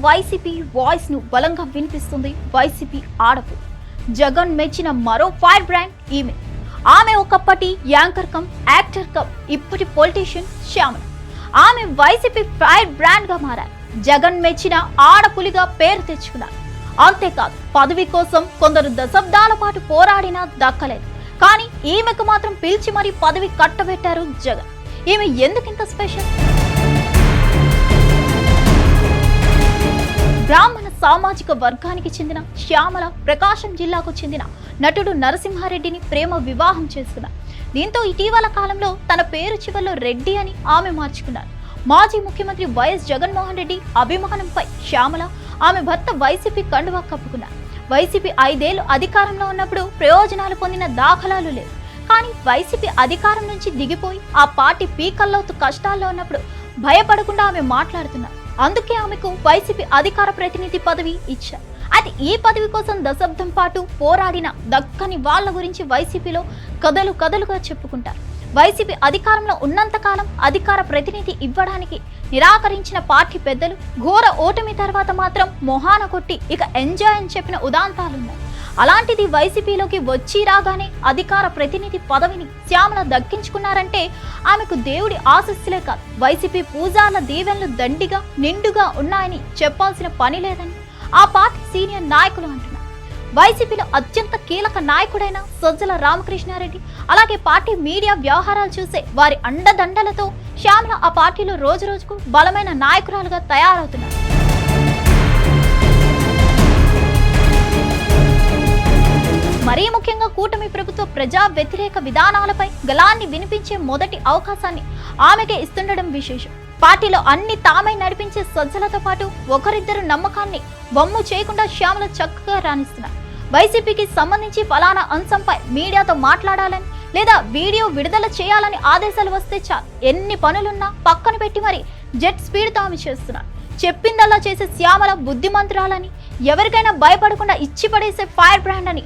YCP voice ను బలంగా వినిపిస్తుంది వైసీపీ ఆడపు. జగన్ మెచ్చిన మరో ఫైర్ బ్రాండ్ ఈమె. ఆమె ఒకప్పటి యాంకర్ కమ్ యాక్టర్ కమ్ ఇప్పటి పొలిటీషియన్ శ్యామల. ఆమె వైసీపీ ఫైర్ బ్రాండ్ గా మారారు. జగన్ మెచ్చిన ఆడపులిగా పేరు తెచ్చుకున్నారు. అంతేకాదు పదవి కోసం కొందరు దశాబ్దాల పాటు పోరాడినా దక్కలేదు. కానీ ఈమెకు మాత్రం పిలిచి మరీ పదవి కట్టబెట్టారు జగన్. ఈమె ఎందుకింత స్పెషల్? బ్రాహ్మణ సామాజిక వర్గానికి చెందిన శ్యామల ప్రకాశం జిల్లాకు చెందిన నటుడు నరసింహారెడ్డిని ప్రేమ వివాహం చేసుకున్నారు. దీంతో ఇటీవల కాలంలో తన పేరు చివరిలో రెడ్డి అని ఆమె మార్చుకున్నారు. మాజీ ముఖ్యమంత్రి వైఎస్ జగన్మోహన్ రెడ్డి అభిమానంపై శ్యామల ఆమె భర్త వైసీపీ కండువా కప్పుకున్నారు. వైసీపీ 5 ఏళ్లు అధికారంలో ఉన్నప్పుడు ప్రయోజనాలు పొందిన దాఖలాలు లేవు. కానీ వైసీపీ అధికారం నుంచి దిగిపోయి ఆ పార్టీ పీకల్లోతు కష్టాల్లో ఉన్నప్పుడు భయపడకుండా ఆమె మాట్లాడుతున్నారు. అందుకే ఆమెకు వైసీపీ అధికార ప్రతినిధి పదవి ఇచ్చారు. అయితే ఈ పదవి కోసం దశాబ్దం పాటు పోరాడిన దక్కని వాళ్ళ గురించి వైసీపీలో కథలుగా చెప్పుకుంటారు. వైసీపీ అధికారంలో ఉన్నంతకాలం అధికార ప్రతినిధి ఇవ్వడానికి నిరాకరించిన పార్టీ పెద్దలు ఘోర ఓటమి తర్వాత మాత్రం మొహాన కొట్టి ఇక ఎంజాయ్ అని చెప్పిన ఉదాంతాలున్నాయి. అలాంటిది వైసీపీలోకి వచ్చి రాగానే అధికార ప్రతినిధి పదవిని శ్యామల దక్కించుకున్నారంటే ఆమెకు దేవుడి ఆశీస్సులే కాదు, వైసీపీ పూజాల దీవెనలు దండిగా నిండుగా ఉన్నాయని చెప్పాల్సిన పని లేదని ఆ పార్టీ సీనియర్ నాయకులు అంటున్నారు. వైసీపీలో అత్యంత కీలక నాయకుడైన సజ్జల రామకృష్ణారెడ్డి, అలాగే పార్టీ మీడియా వ్యవహారాలు చూసే వారి అండదండలతో శ్యామల ఆ పార్టీలో రోజు రోజుకు బలమైన నాయకురాలుగా తయారవుతున్నారు. మరీ ముఖ్యంగా కూటమి ప్రభుత్వ ప్రజా వ్యతిరేక విధానాలపై గళాన్ని వినిపించే మొదటి అవకాశాన్ని ఆమెకే ఇస్తుండడం విశేషం. పార్టీలో అన్ని తామై నడిపించే సజ్జలతో పాటు ఒకరిద్దరు నమ్మకాన్ని వమ్ము చేయకుండా శ్యామల చక్కగా రాణిస్తున్నారు. వైసీపీకి సంబంధించి ఫలానా అంశంపై మీడియాతో మాట్లాడాలని లేదా వీడియో విడుదల చేయాలని ఆదేశాలు వస్తే చాలు, ఎన్ని పనులున్నా పక్కన పెట్టి మరి జెట్ స్పీడ్తో ఆమె చేస్తున్నారు. చెప్పిందల్లా చేసే శ్యామల బుద్ధిమంతురాలని, ఎవరికైనా భయపడకుండా ఇచ్చి పడేసే ఫైర్ బ్రాండ్ అని,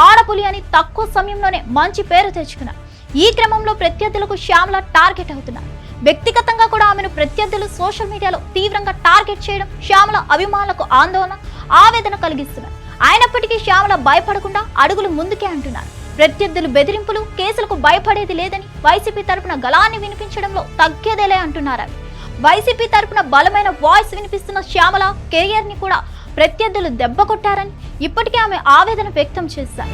ఆడపులి అని తక్కువ సమయంలోనే మంచి పేరు తెచ్చుకున్నారు. ఈ క్రమంలో ప్రత్యర్థులకు శ్యామల టార్గెట్ అవుతున్నారు. వ్యక్తిగతంగా కూడా ఆమెను ప్రత్యర్థులు సోషల్ మీడియాలో తీవ్రంగా టార్గెట్ చేయడం శ్యామల అభిమానులకు ఆందోళన, ఆవేదన కలిగిస్తున్నారు. అయినప్పటికీ శ్యామల భయపడకుండా అడుగులు ముందుకే అంటున్నారు. ప్రత్యర్థులు బెదిరింపులు, కేసులకు భయపడేది లేదని వైసీపీ తరపున గళాన్ని వినిపించడంలో తగ్గేదేలే అంటున్నారు. వైసీపీ తరపున బలమైన వాయిస్ వినిపిస్తున్న శ్యామల కెరియర్ ని కూడా ప్రత్యర్థులు దెబ్బ కొట్టారని ఇప్పటికే ఆమె ఆవేదన వ్యక్తం చేశారు.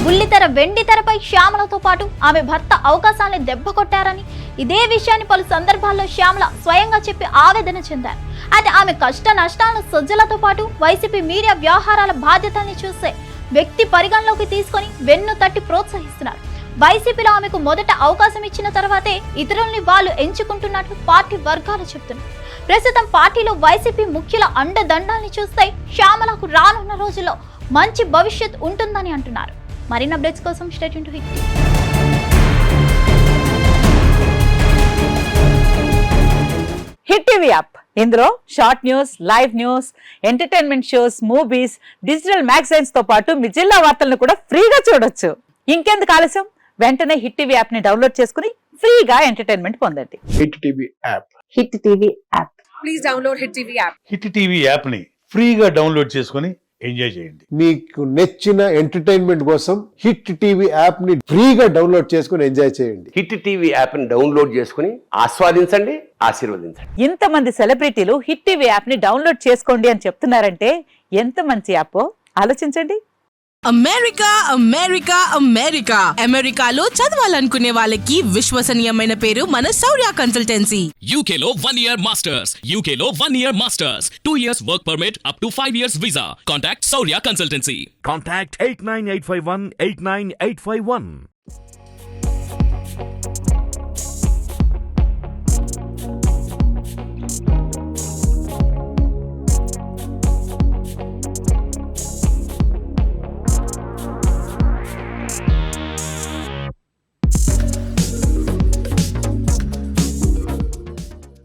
బుల్లితెర వెండితెరపై శ్యామలతో పాటు ఆమె భర్త అవకాశాలను దెబ్బ కొట్టారని, ఇదే విషయాన్ని పలు సందర్భాల్లో శ్యామల స్వయంగా చెప్పి ఆవేదన చెందారు. అయితే ఆమె కష్ట నష్టాలను సజ్జలతో పాటు వైసీపీ మీడియా వ్యవహారాల బాధ్యతల్ని చూసే వ్యక్తి పరిగణలోకి తీసుకొని వెన్ను తట్టి ప్రోత్సహిస్తున్నారు. వైసీపీలో ఆమెకు మొదట అవకాశం ఇచ్చిన తర్వాతే ఇతరుల్ని వాళ్ళు ఎంచుకుంటున్నట్లు పార్టీ వర్గాలు చెప్తున్నారు. ప్రస్తుతం పార్టీలో వైసీపీ ముఖ్యుల అండదండాల్ని చూస్తే శ్యామలకు రానున్న రోజుల్లో మంచి భవిష్యత్ ఉంటుందని అంటున్నారు. మరిన్ని అప్డేట్స్ కోసం stay tune to hit TV. Hit TV app, ఇందులో short news, live news, entertainment shows, movies, digital magazines తో పాటు మీ జిల్లా వార్తలను కూడా ఫ్రీగా చూడొచ్చు. ఇంకెందుకు ఆలస్యం, వెంటనే హిట్ టీవీ యాప్ ని డౌన్లోడ్ చేసుకుని ఫ్రీగా ఎంటర్టైన్మెంట్ పొందండి. Hit TV app. Hit TV app. Please download hit TV app. Hit TV app ని ఫ్రీగా డౌన్లోడ్ చేసుకుని ఎంజాయ్ చేయండి. మీకు నచ్చిన ఎంటర్టైన్మెంట్ కోసం హిట్ టీవీ యాప్ ని ఫ్రీగా డౌన్లోడ్ చేసుకుని ఎంజాయ్ చేయండి. హిట్ టీవీ యాప్ ని డౌన్లోడ్ చేసుకుని ఆస్వాదించండి, ఆశీర్వదించండి. ఇంతమంది సెలబ్రిటీలు హిట్ టీవీ యాప్ ని డౌన్లోడ్ చేసుకోండి అని చెప్తున్నారంటే ఎంత మంచి యాప్ ఆలోచించండి. అమెరికా అమెరికా అమెరికా అమెరికాలో చదవాలనుకునే వాళ్ళకి విశ్వసనీయమైన పేరు మన శౌర్య కన్సల్టెన్సీ. UK లో 1 year masters, UK లో 1 year masters, 2 years work permit up to 5 years visa. Contact Saurya Consultancy. Contact 89851 89851.